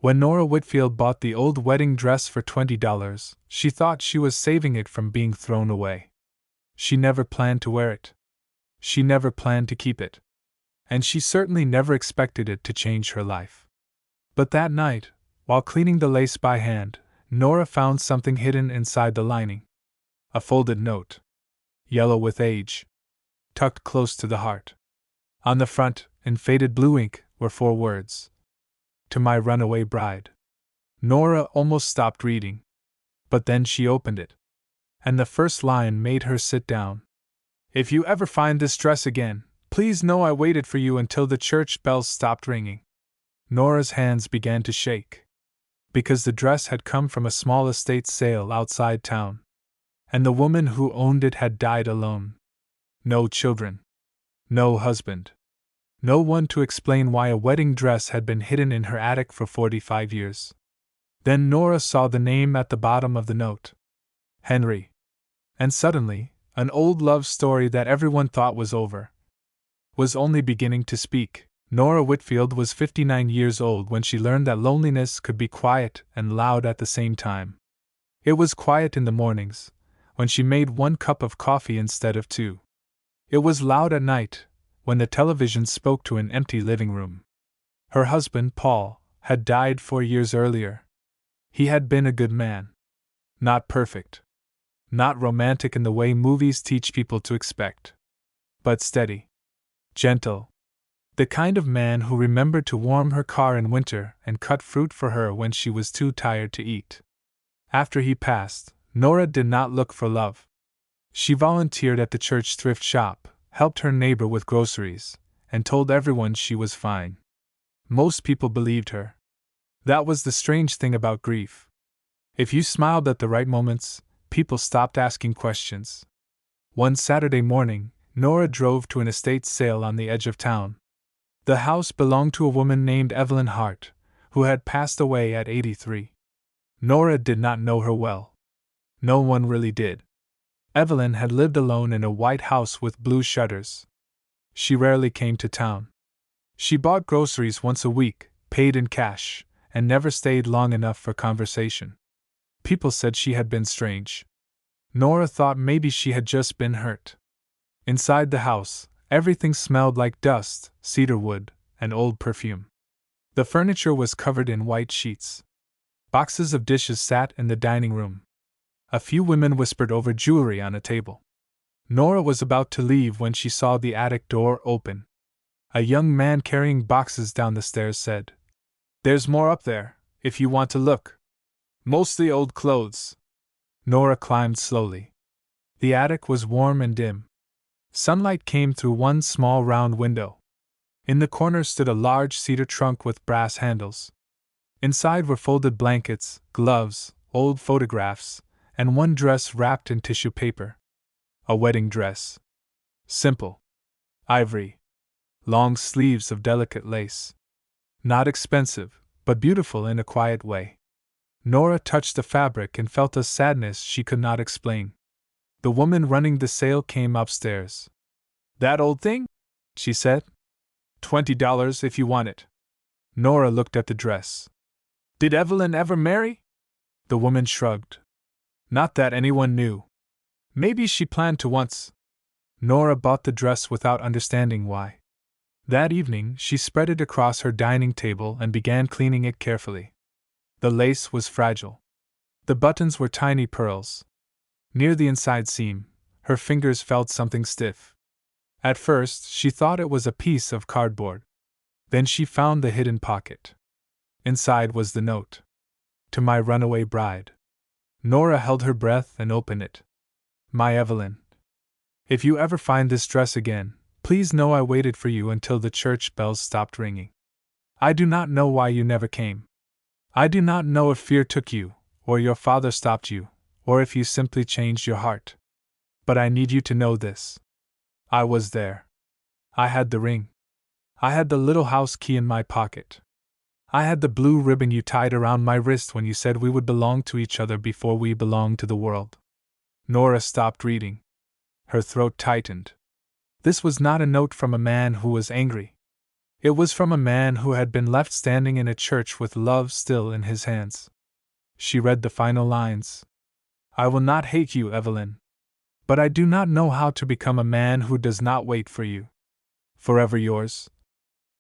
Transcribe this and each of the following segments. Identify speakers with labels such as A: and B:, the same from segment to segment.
A: When Nora Whitfield bought the old wedding dress for $20, she thought she was saving it from being thrown away. She never planned to wear it. She never planned to keep it. And she certainly never expected it to change her life. But that night, while cleaning the lace by hand, Nora found something hidden inside the lining. A folded note. Yellow with age. Tucked close to the heart. On the front, in faded blue ink, were 4 words. To my runaway bride. Nora almost stopped reading. But then she opened it. And the first line made her sit down. If you ever find this dress again, please know I waited for you until the church bells stopped ringing. Nora's hands began to shake. Because the dress had come from a small estate sale outside town. And the woman who owned it had died alone. No children. No husband. No one to explain why a wedding dress had been hidden in her attic for 45 years. Then Nora saw the name at the bottom of the note. Henry. And suddenly, an old love story that everyone thought was over was only beginning to speak. Nora Whitfield was 59 years old when she learned that loneliness could be quiet and loud at the same time. It was quiet in the mornings, when she made 1 cup of coffee instead of 2. It was loud at night, when the television spoke to an empty living room. Her husband, Paul, had died 4 years earlier. He had been a good man. Not perfect. Not romantic in the way movies teach people to expect. But steady. Gentle. The kind of man who remembered to warm her car in winter and cut fruit for her when she was too tired to eat. After he passed, Nora did not look for love. She volunteered at the church thrift shop, helped her neighbor with groceries, and told everyone she was fine. Most people believed her. That was the strange thing about grief. If you smiled at the right moments, people stopped asking questions. One Saturday morning, Nora drove to an estate sale on the edge of town. The house belonged to a woman named Evelyn Hart, who had passed away at 83. Nora did not know her well. No one really did. Evelyn had lived alone in a white house with blue shutters. She rarely came to town. She bought groceries once a week, paid in cash, and never stayed long enough for conversation. People said she had been strange. Nora thought maybe she had just been hurt. Inside the house, everything smelled like dust, cedar wood, and old perfume. The furniture was covered in white sheets. Boxes of dishes sat in the dining room. A few women whispered over jewelry on a table. Nora was about to leave when she saw the attic door open. A young man carrying boxes down the stairs said, "There's more up there, if you want to look. Mostly old clothes." Nora climbed slowly. The attic was warm and dim. Sunlight came through one small round window. In the corner stood a large cedar trunk with brass handles. Inside were folded blankets, gloves, old photographs, and one dress wrapped in tissue paper. A wedding dress. Simple. Ivory. Long sleeves of delicate lace. Not expensive, but beautiful in a quiet way. Nora touched the fabric and felt a sadness she could not explain. The woman running the sale came upstairs. "That old thing?" she said. $20 if you want it." Nora looked at the dress. "Did Evelyn ever marry?" The woman shrugged. "Not that anyone knew. Maybe she planned to once." Nora bought the dress without understanding why. That evening, she spread it across her dining table and began cleaning it carefully. The lace was fragile. The buttons were tiny pearls. Near the inside seam, her fingers felt something stiff. At first, she thought it was a piece of cardboard. Then she found the hidden pocket. Inside was the note. To my runaway bride. Nora held her breath and opened it. My Evelyn. If you ever find this dress again, please know I waited for you until the church bells stopped ringing. I do not know why you never came. I do not know if fear took you, or your father stopped you, or if you simply changed your heart. But I need you to know this. I was there. I had the ring. I had the little house key in my pocket. I had the blue ribbon you tied around my wrist when you said we would belong to each other before we belonged to the world. Nora stopped reading. Her throat tightened. This was not a note from a man who was angry. It was from a man who had been left standing in a church with love still in his hands. She read the final lines. I will not hate you, Evelyn. But I do not know how to become a man who does not wait for you. Forever yours,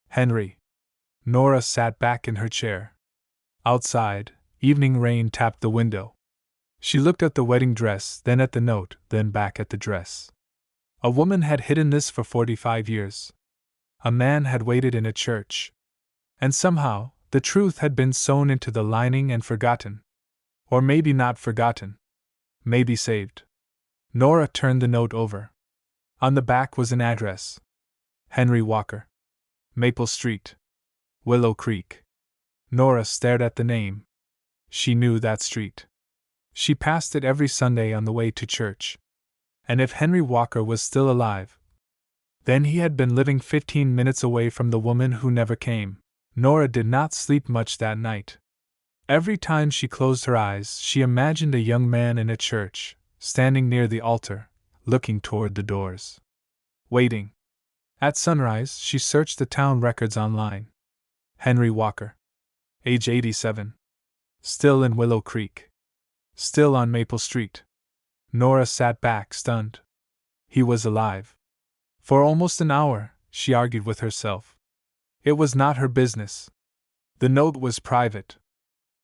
A: Henry. Nora sat back in her chair. Outside, evening rain tapped the window. She looked at the wedding dress, then at the note, then back at the dress. A woman had hidden this for 45 years. A man had waited in a church. And somehow, the truth had been sewn into the lining and forgotten. Or maybe not forgotten. Maybe saved. Nora turned the note over. On the back was an address. Henry Walker. Maple Street. Willow Creek. Nora stared at the name. She knew that street. She passed it every Sunday on the way to church. And if Henry Walker was still alive, then he had been living 15 minutes away from the woman who never came. Nora did not sleep much that night. Every time she closed her eyes, she imagined a young man in a church, standing near the altar, looking toward the doors. Waiting. At sunrise, she searched the town records online. Henry Walker. Age 87. Still in Willow Creek. Still on Maple Street. Nora sat back, stunned. He was alive. For almost an hour, she argued with herself. It was not her business. The note was private.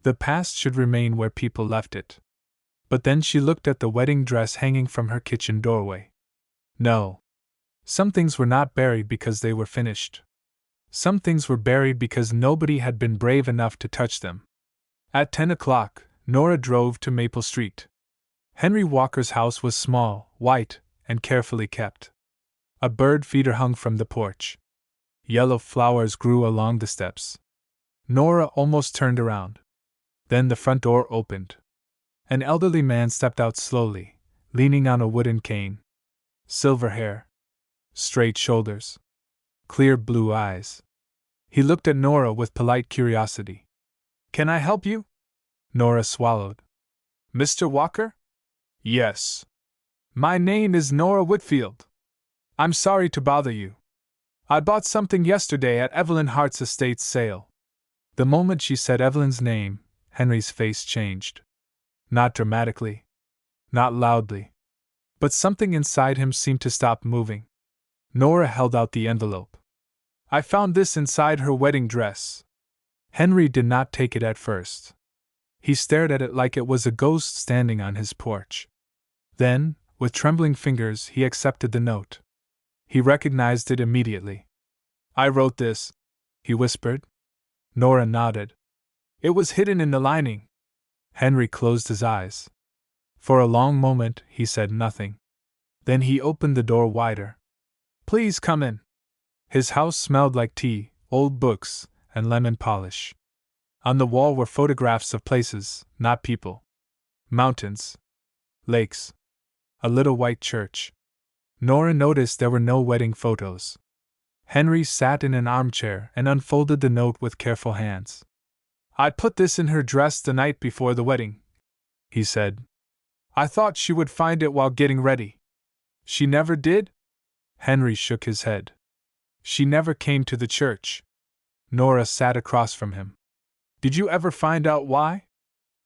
A: The past should remain where people left it. But then she looked at the wedding dress hanging from her kitchen doorway. No. Some things were not buried because they were finished. Some things were buried because nobody had been brave enough to touch them. At 10 o'clock, Nora drove to Maple Street. Henry Walker's house was small, white, and carefully kept. A bird feeder hung from the porch. Yellow flowers grew along the steps. Nora almost turned around. Then the front door opened. An elderly man stepped out slowly, leaning on a wooden cane. Silver hair. Straight shoulders. Clear blue eyes. He looked at Nora with polite curiosity. Can I help you? Nora swallowed. Mr. Walker? Yes. My name is Nora Whitfield. I'm sorry to bother you. I bought something yesterday at Evelyn Hart's estate's sale. The moment she said Evelyn's name, Henry's face changed. Not dramatically. Not loudly. But something inside him seemed to stop moving. Nora held out the envelope. I found this inside her wedding dress. Henry did not take it at first. He stared at it like it was a ghost standing on his porch. Then, with trembling fingers, he accepted the note. He recognized it immediately. I wrote this, he whispered. Nora nodded. It was hidden in the lining. Henry closed his eyes. For a long moment, he said nothing. Then he opened the door wider. Please come in. His house smelled like tea, old books, and lemon polish. On the wall were photographs of places, not people. Mountains. Lakes. A little white church. Nora noticed there were no wedding photos. Henry sat in an armchair and unfolded the note with careful hands. I put this in her dress the night before the wedding, he said. I thought she would find it while getting ready. She never did? Henry shook his head. She never came to the church. Nora sat across from him. Did you ever find out why?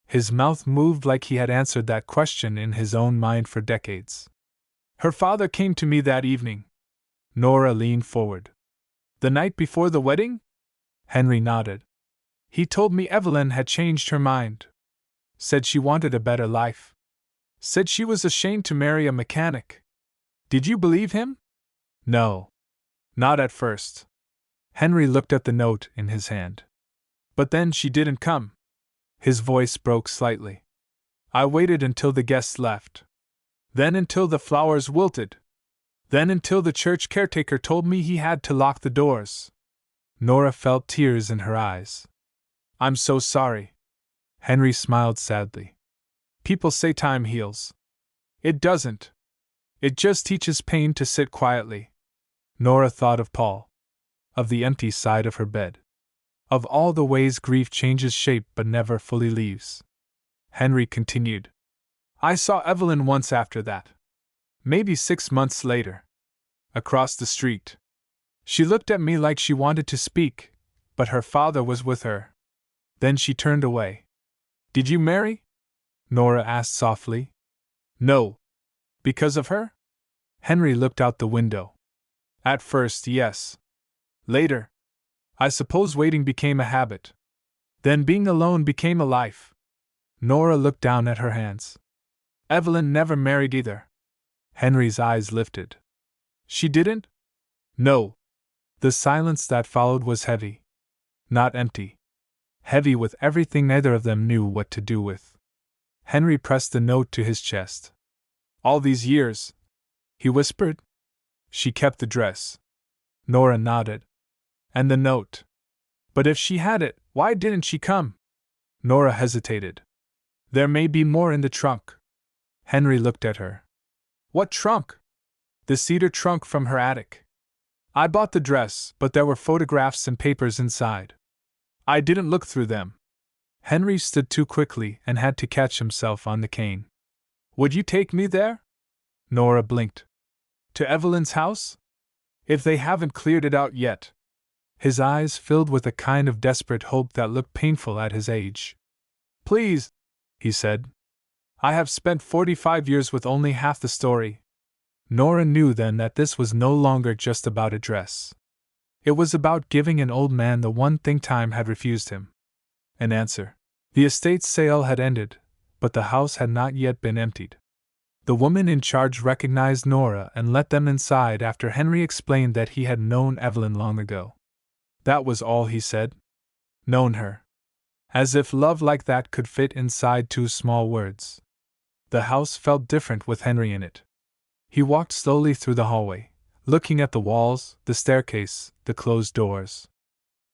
A: His mouth moved like he had answered that question in his own mind for decades. Her father came to me that evening. Nora leaned forward. The night before the wedding? Henry nodded. He told me Evelyn had changed her mind. Said she wanted a better life. Said she was ashamed to marry a mechanic. Did you believe him? No. Not at first. Henry looked at the note in his hand. But then she didn't come. His voice broke slightly. I waited until the guests left. Then until the flowers wilted. Then until the church caretaker told me he had to lock the doors. Nora felt tears in her eyes. I'm so sorry. Henry smiled sadly. People say time heals. It doesn't. It just teaches pain to sit quietly. Nora thought of Paul. Of the empty side of her bed. Of all the ways grief changes shape but never fully leaves. Henry continued. I saw Evelyn once after that. Maybe 6 months later. Across the street. She looked at me like she wanted to speak, but her father was with her. Then she turned away. Did you marry? Nora asked softly. No. Because of her? Henry looked out the window. At first, yes. Later, I suppose waiting became a habit. Then being alone became a life. Nora looked down at her hands. Evelyn never married either. Henry's eyes lifted. She didn't? No. The silence that followed was heavy. Not empty. Heavy with everything neither of them knew what to do with. Henry pressed the note to his chest. All these years, he whispered. She kept the dress. Nora nodded. And the note. But if she had it, why didn't she come? Nora hesitated. There may be more in the trunk. Henry looked at her. What trunk? The cedar trunk from her attic. I bought the dress, but there were photographs and papers inside. I didn't look through them. Henry stood too quickly and had to catch himself on the cane. Would you take me there? Nora blinked. To Evelyn's house? If they haven't cleared it out yet. His eyes filled with a kind of desperate hope that looked painful at his age. Please, he said. I have spent 45 years with only half the story. Nora knew then that this was no longer just about a dress. It was about giving an old man the one thing time had refused him. An answer. The estate's sale had ended, but the house had not yet been emptied. The woman in charge recognized Nora and let them inside after Henry explained that he had known Evelyn long ago. That was all he said. Known her. As if love like that could fit inside two small words. The house felt different with Henry in it. He walked slowly through the hallway, looking at the walls, the staircase, the closed doors.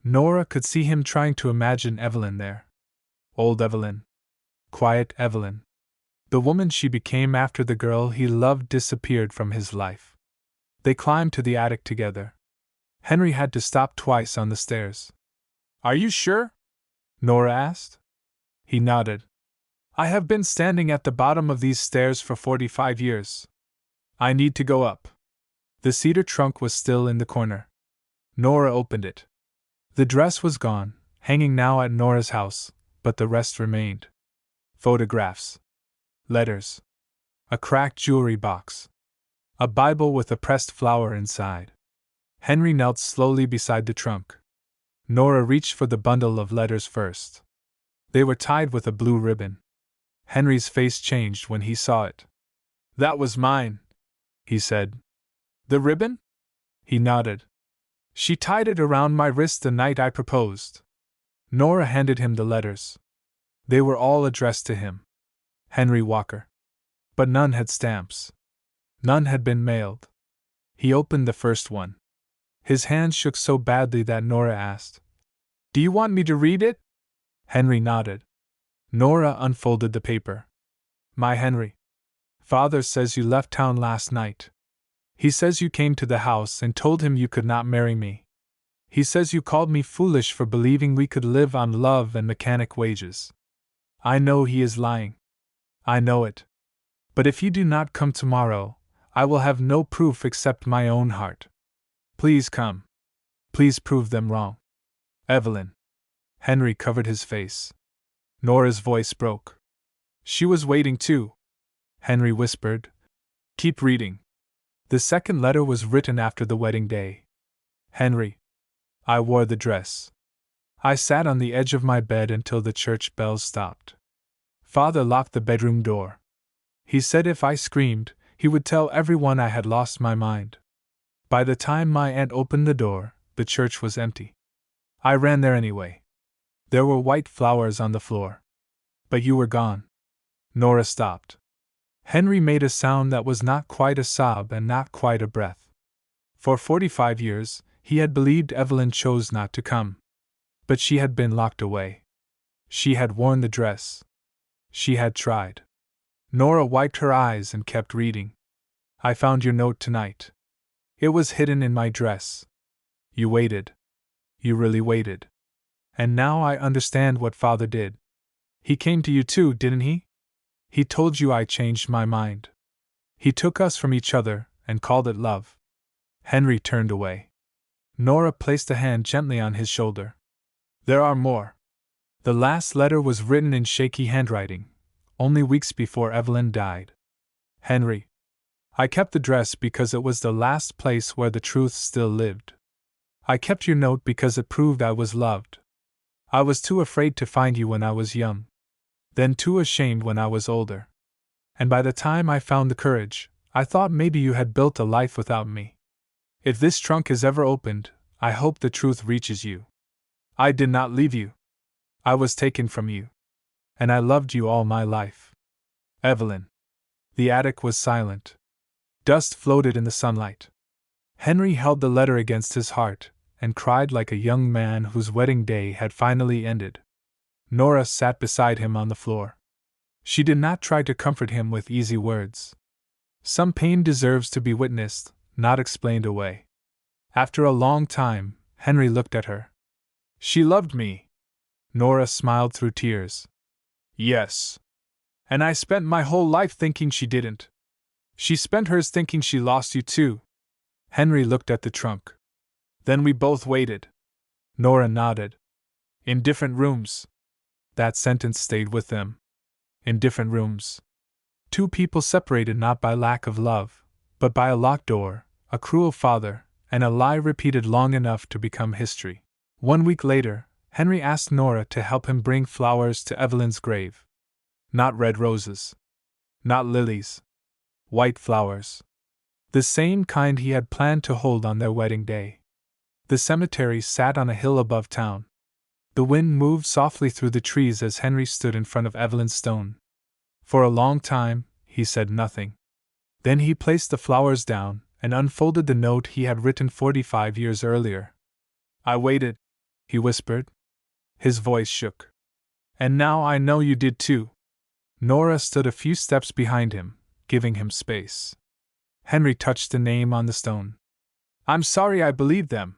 A: Nora could see him trying to imagine Evelyn there. Old Evelyn. Quiet Evelyn. The woman she became after the girl he loved disappeared from his life. They climbed to the attic together. Henry had to stop twice on the stairs. Are you sure? Nora asked. He nodded. I have been standing at the bottom of these stairs for 45 years. I need to go up. The cedar trunk was still in the corner. Nora opened it. The dress was gone, hanging now at Nora's house, but the rest remained. Photographs. Letters. A cracked jewelry box. A Bible with a pressed flower inside. Henry knelt slowly beside the trunk. Nora reached for the bundle of letters first. They were tied with a blue ribbon. Henry's face changed when he saw it. That was mine, he said. The ribbon? He nodded. She tied it around my wrist the night I proposed. Nora handed him the letters. They were all addressed to him. Henry Walker. But none had stamps. None had been mailed. He opened the first one. His hands shook so badly that Nora asked, Do you want me to read it? Henry nodded. Nora unfolded the paper. My Henry. Father says you left town last night. He says you came to the house and told him you could not marry me. He says you called me foolish for believing we could live on love and mechanic wages. I know he is lying. I know it. But if you do not come tomorrow, I will have no proof except my own heart. Please come. Please prove them wrong. Evelyn. Henry covered his face. Nora's voice broke. She was waiting too. Henry whispered. Keep reading. The second letter was written after the wedding day. Henry. I wore the dress. I sat on the edge of my bed until the church bells stopped. Father locked the bedroom door. He said if I screamed, he would tell everyone I had lost my mind. By the time my aunt opened the door, the church was empty. I ran there anyway. There were white flowers on the floor. But you were gone. Nora stopped. Henry made a sound that was not quite a sob and not quite a breath. For 45 years, he had believed Evelyn chose not to come. But she had been locked away. She had worn the dress. She had tried. Nora wiped her eyes and kept reading. I found your note tonight. It was hidden in my dress. You waited. You really waited. And now I understand what Father did. He came to you too, didn't he? He told you I changed my mind. He took us from each other and called it love. Henry turned away. Nora placed a hand gently on his shoulder. There are more. The last letter was written in shaky handwriting, only weeks before Evelyn died. Henry. I kept the dress because it was the last place where the truth still lived. I kept your note because it proved I was loved. I was too afraid to find you when I was young. Then too ashamed when I was older. And by the time I found the courage, I thought maybe you had built a life without me. If this trunk is ever opened, I hope the truth reaches you. I did not leave you. I was taken from you. And I loved you all my life. Evelyn. The attic was silent. Dust floated in the sunlight. Henry held the letter against his heart, and cried like a young man whose wedding day had finally ended. Nora sat beside him on the floor. She did not try to comfort him with easy words. Some pain deserves to be witnessed, not explained away. After a long time, Henry looked at her. She loved me. Nora smiled through tears. Yes. And I spent my whole life thinking she didn't. She spent hers thinking she lost you too. Henry looked at the trunk. Then we both waited. Nora nodded. In different rooms. That sentence stayed with them. In different rooms. Two people separated not by lack of love, but by a locked door, a cruel father, and a lie repeated long enough to become history. 1 week later, Henry asked Nora to help him bring flowers to Evelyn's grave. Not red roses. Not lilies. White flowers. The same kind he had planned to hold on their wedding day. The cemetery sat on a hill above town. The wind moved softly through the trees as Henry stood in front of Evelyn's stone. For a long time, he said nothing. Then he placed the flowers down and unfolded the note he had written 45 years earlier. I waited, he whispered. His voice shook. And now I know you did too. Nora stood a few steps behind him, giving him space. Henry touched the name on the stone. I'm sorry I believed them.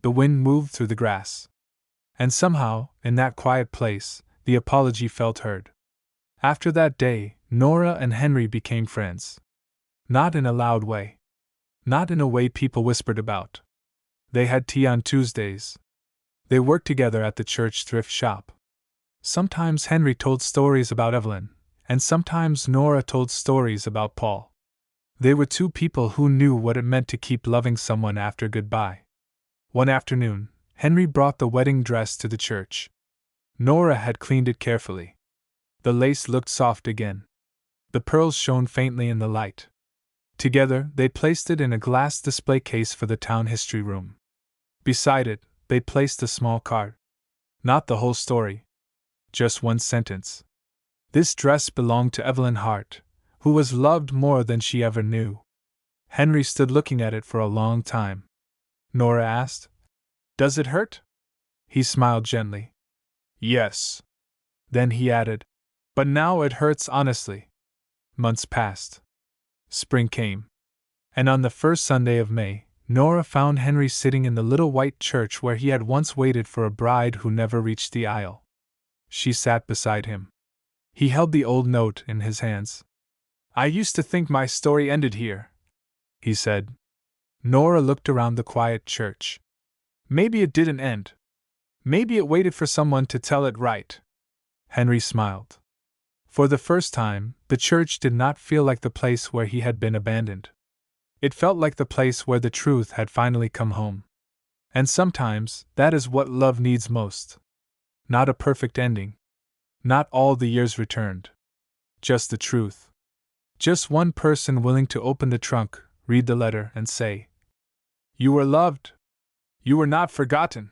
A: The wind moved through the grass. And somehow, in that quiet place, the apology felt heard. After that day, Nora and Henry became friends. Not in a loud way. Not in a way people whispered about. They had tea on Tuesdays. They worked together at the church thrift shop. Sometimes Henry told stories about Evelyn, and sometimes Nora told stories about Paul. They were two people who knew what it meant to keep loving someone after goodbye. One afternoon, Henry brought the wedding dress to the church. Nora had cleaned it carefully. The lace looked soft again. The pearls shone faintly in the light. Together, they placed it in a glass display case for the town history room. Beside it, they placed a small card. Not the whole story. Just one sentence. This dress belonged to Evelyn Hart, who was loved more than she ever knew. Henry stood looking at it for a long time. Nora asked, Does it hurt? He smiled gently. Yes. Then he added, But now it hurts honestly. Months passed. Spring came. And on the first Sunday of May, Nora found Henry sitting in the little white church where he had once waited for a bride who never reached the aisle. She sat beside him. He held the old note in his hands. I used to think my story ended here, he said. Nora looked around the quiet church. Maybe it didn't end. Maybe it waited for someone to tell it right. Henry smiled. For the first time, the church did not feel like the place where he had been abandoned. It felt like the place where the truth had finally come home. And sometimes, that is what love needs most. Not a perfect ending. Not all the years returned. Just the truth. Just one person willing to open the trunk, read the letter, and say, You were loved. You were not forgotten.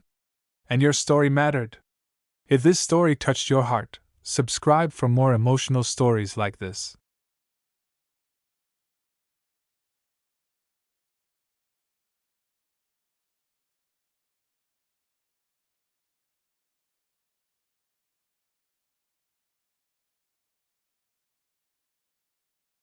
A: And your story mattered. If this story touched your heart, subscribe for more emotional stories like this.